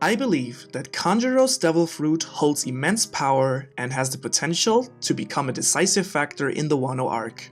I believe that Kanjuro's devil fruit holds immense power and has the potential to become a decisive factor in the Wano arc.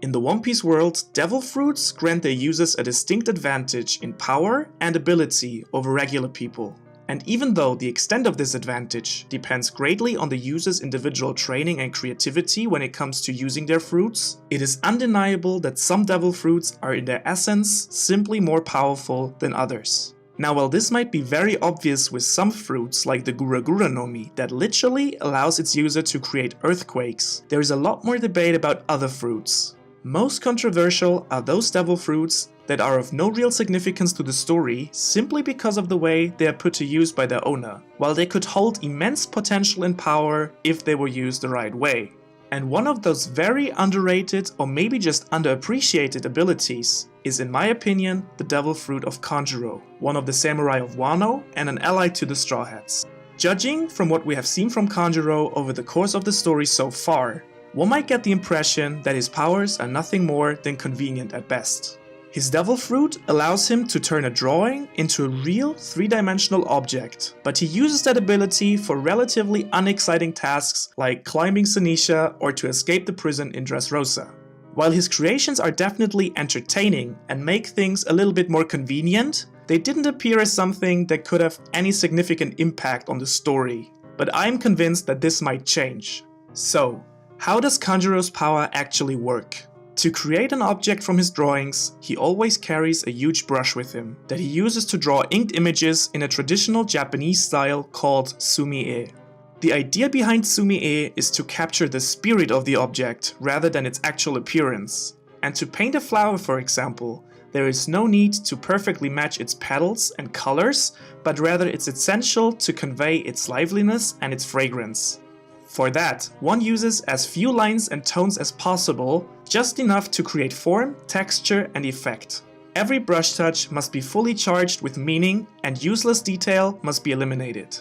In the One Piece world, devil fruits grant their users a distinct advantage in power and ability over regular people. And even though the extent of this advantage depends greatly on the user's individual training and creativity when it comes to using their fruits, it is undeniable that some devil fruits are in their essence simply more powerful than others. Now, while this might be very obvious with some fruits like the Gura Gura no Mi that literally allows its user to create earthquakes, there is a lot more debate about other fruits. Most controversial are those devil fruits that are of no real significance to the story simply because of the way they are put to use by their owner, while they could hold immense potential and power if they were used the right way. And one of those very underrated or maybe just underappreciated abilities is, in my opinion, the devil fruit of Kanjuro, one of the samurai of Wano and an ally to the Straw Hats. Judging from what we have seen from Kanjuro over the course of the story so far, one might get the impression that his powers are nothing more than convenient at best. His devil fruit allows him to turn a drawing into a real three-dimensional object, but he uses that ability for relatively unexciting tasks like climbing Senisha or to escape the prison in Dressrosa. While his creations are definitely entertaining and make things a little bit more convenient, they didn't appear as something that could have any significant impact on the story. But I'm convinced that this might change. So, how does Kanjuro's power actually work? To create an object from his drawings, he always carries a huge brush with him that he uses to draw inked images in a traditional Japanese style called sumi-e. The idea behind sumi-e is to capture the spirit of the object rather than its actual appearance. And to paint a flower, for example, there is no need to perfectly match its petals and colors, but rather it's essential to convey its liveliness and its fragrance. For that, one uses as few lines and tones as possible, just enough to create form, texture, and effect. Every brush touch must be fully charged with meaning, and useless detail must be eliminated.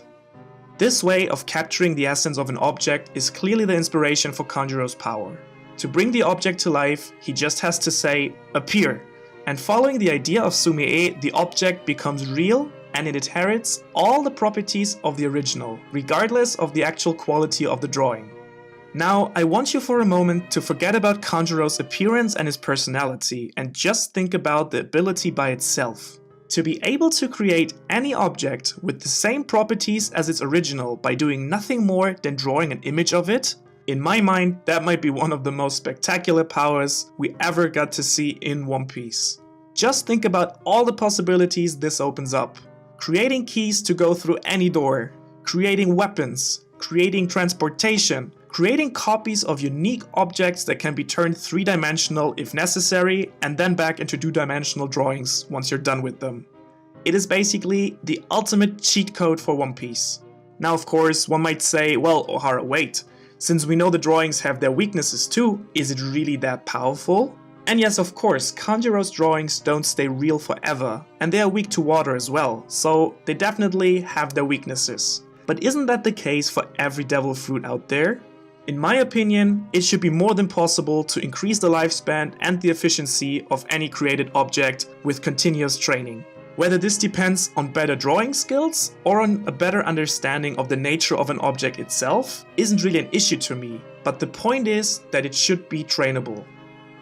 This way of capturing the essence of an object is clearly the inspiration for Kanjuro's power. To bring the object to life, he just has to say, "Appear," and following the idea of sumi-e, the object becomes real and it inherits all the properties of the original, regardless of the actual quality of the drawing. Now, I want you for a moment to forget about Kanjuro's appearance and his personality and just think about the ability by itself. To be able to create any object with the same properties as its original by doing nothing more than drawing an image of it, in my mind, that might be one of the most spectacular powers we ever got to see in One Piece. Just think about all the possibilities this opens up. Creating keys to go through any door, creating weapons, creating transportation, creating copies of unique objects that can be turned three-dimensional if necessary, and then back into two-dimensional drawings once you're done with them. It is basically the ultimate cheat code for One Piece. Now, of course, one might say, well, Ohara, wait. Since we know the drawings have their weaknesses too, is it really that powerful? And yes, of course, Kanjuro's drawings don't stay real forever, and they are weak to water as well, so they definitely have their weaknesses. But isn't that the case for every devil fruit out there? In my opinion, it should be more than possible to increase the lifespan and the efficiency of any created object with continuous training. Whether this depends on better drawing skills or on a better understanding of the nature of an object itself isn't really an issue to me, but the point is that it should be trainable.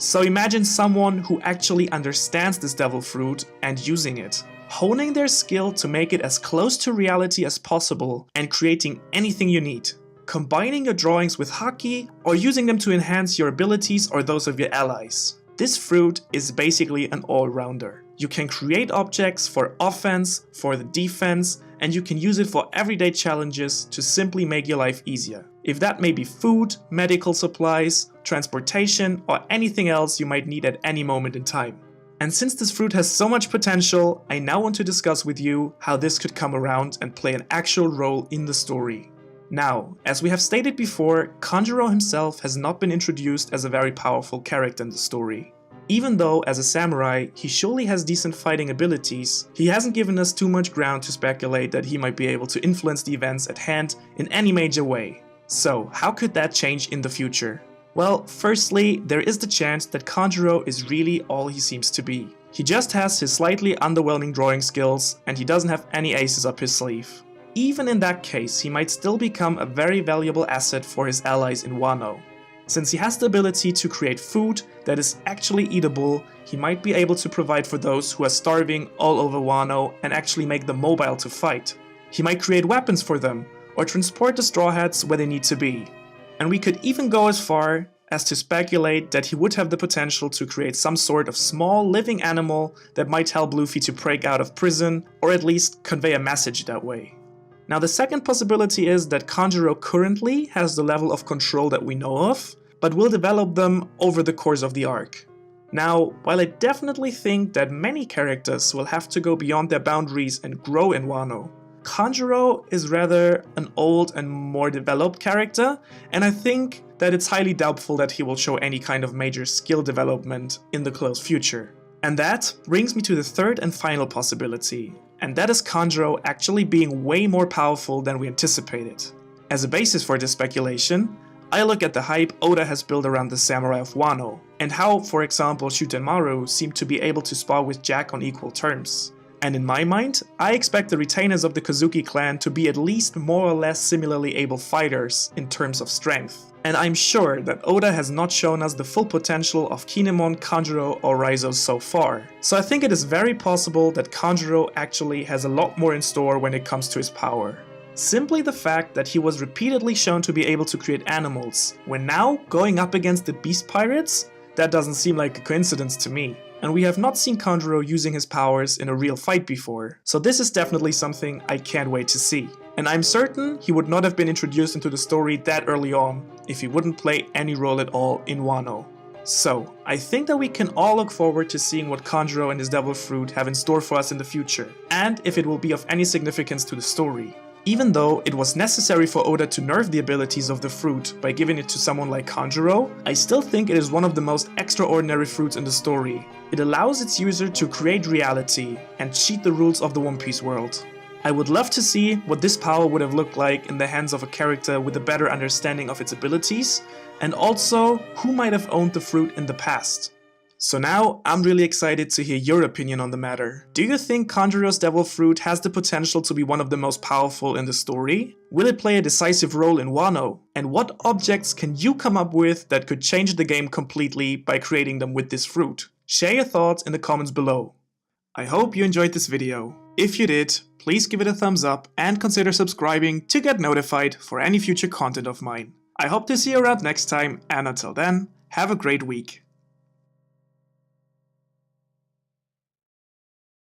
So imagine someone who actually understands this devil fruit and using it, honing their skill to make it as close to reality as possible and creating anything you need. Combining your drawings with haki or using them to enhance your abilities or those of your allies. This fruit is basically an all-rounder. You can create objects for offense, for the defense, and you can use it for everyday challenges to simply make your life easier. If that may be food, medical supplies, transportation, or anything else you might need at any moment in time. And since this fruit has so much potential, I now want to discuss with you how this could come around and play an actual role in the story. Now, as we have stated before, Kanjuro himself has not been introduced as a very powerful character in the story. Even though, as a samurai, he surely has decent fighting abilities, he hasn't given us too much ground to speculate that he might be able to influence the events at hand in any major way. So, how could that change in the future? Well, firstly, there is the chance that Kanjuro is really all he seems to be. He just has his slightly underwhelming drawing skills and he doesn't have any aces up his sleeve. Even in that case, he might still become a very valuable asset for his allies in Wano. Since he has the ability to create food that is actually eatable, he might be able to provide for those who are starving all over Wano and actually make them mobile to fight. He might create weapons for them, or transport the Straw Hats where they need to be. And we could even go as far as to speculate that he would have the potential to create some sort of small living animal that might help Luffy to break out of prison, or at least convey a message that way. Now the second possibility is that Kanjuro currently has the level of control that we know of, but will develop them over the course of the arc. Now, while I definitely think that many characters will have to go beyond their boundaries and grow in Wano, Kanjuro is rather an old and more developed character, and I think that it's highly doubtful that he will show any kind of major skill development in the close future. And that brings me to the third and final possibility, and that is Kanjuro actually being way more powerful than we anticipated. As a basis for this speculation, I look at the hype Oda has built around the samurai of Wano, and how, for example, Shutenmaru seemed to be able to spar with Jack on equal terms. And in my mind, I expect the retainers of the Kozuki clan to be at least more or less similarly able fighters in terms of strength. And I'm sure that Oda has not shown us the full potential of Kinemon, Kanjuro or Raizo so far. So I think it is very possible that Kanjuro actually has a lot more in store when it comes to his power. Simply the fact that he was repeatedly shown to be able to create animals, when now going up against the beast pirates, that doesn't seem like a coincidence to me. And we have not seen Kanjuro using his powers in a real fight before, so this is definitely something I can't wait to see. And I'm certain he would not have been introduced into the story that early on if he wouldn't play any role at all in Wano. So, I think that we can all look forward to seeing what Kanjuro and his Devil Fruit have in store for us in the future, and if it will be of any significance to the story. Even though it was necessary for Oda to nerf the abilities of the fruit by giving it to someone like Kanjuro, I still think it is one of the most extraordinary fruits in the story. It allows its user to create reality and cheat the rules of the One Piece world. I would love to see what this power would have looked like in the hands of a character with a better understanding of its abilities, and also who might have owned the fruit in the past. So now, I'm really excited to hear your opinion on the matter. Do you think Kanjuro's Devil Fruit has the potential to be one of the most powerful in the story? Will it play a decisive role in Wano? And what objects can you come up with that could change the game completely by creating them with this fruit? Share your thoughts in the comments below. I hope you enjoyed this video. If you did, please give it a thumbs up and consider subscribing to get notified for any future content of mine. I hope to see you around next time, and until then, have a great week.